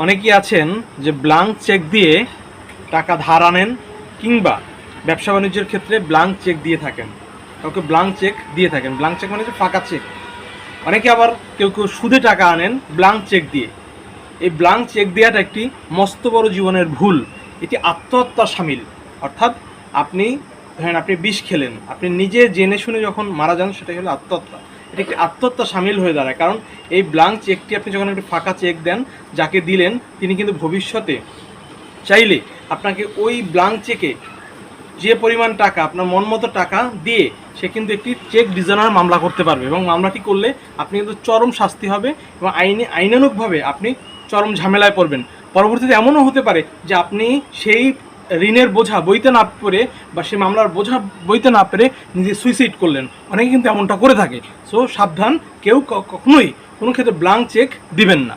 অনেকেই আছেন যে ব্ল্যাঙ্ক চেক দিয়ে টাকা ধার আনেন, কিংবা ব্যবসা বাণিজ্যের ক্ষেত্রে ব্ল্যাঙ্ক চেক দিয়ে থাকেন, কাউকে ব্ল্যাঙ্ক চেক দিয়ে থাকেন। ব্ল্যাঙ্ক চেক মানে হচ্ছে ফাঁকা চেক। অনেকে আবার কেউ কেউ সুদে টাকা আনেন ব্ল্যাঙ্ক চেক দিয়ে। এই ব্ল্যাঙ্ক চেক দেওয়াটা একটি মস্ত বড় জীবনের ভুল। এটি আত্মহত্যা সামিল। অর্থাৎ আপনি ধরেন আপনি বিষ খেলেন, আপনি নিজে জেনে শুনে যখন মারা যান, সেটাই হলো আত্মহত্যা। এটা একটি আত্মহত্যা সামিল হয়ে দাঁড়ায়। কারণ এই ব্ল্যাঙ্ক চেকটি আপনি যখন একটি ফাঁকা চেক দেন, যাকে দিলেন তিনি কিন্তু ভবিষ্যতে চাইলে আপনাকে ওই ব্ল্যাঙ্ক চেকে যে পরিমাণ টাকা, আপনার মন মতো টাকা দিয়ে সে কিন্তু একটি চেক ডিজাইনার মামলা করতে পারবে, এবং মামলাটি করলে আপনি কিন্তু চরম শাস্তি হবে, এবং আইনানুগভাবে আপনি চরম ঝামেলায় পড়বেন। পরবর্তীতে এমনও হতে পারে যে আপনি সেই ঋণের বোঝা বইতে না পেরে, বা সেই মামলার বোঝা বইতে না পেরে নিজে সুইসাইড করলেন। অনেকে কিন্তু এমনটা করে থাকে। সো সাবধান, কেউ কখনোই কোনো ক্ষেত্রে ব্ল্যাঙ্ক চেক দিবেন না।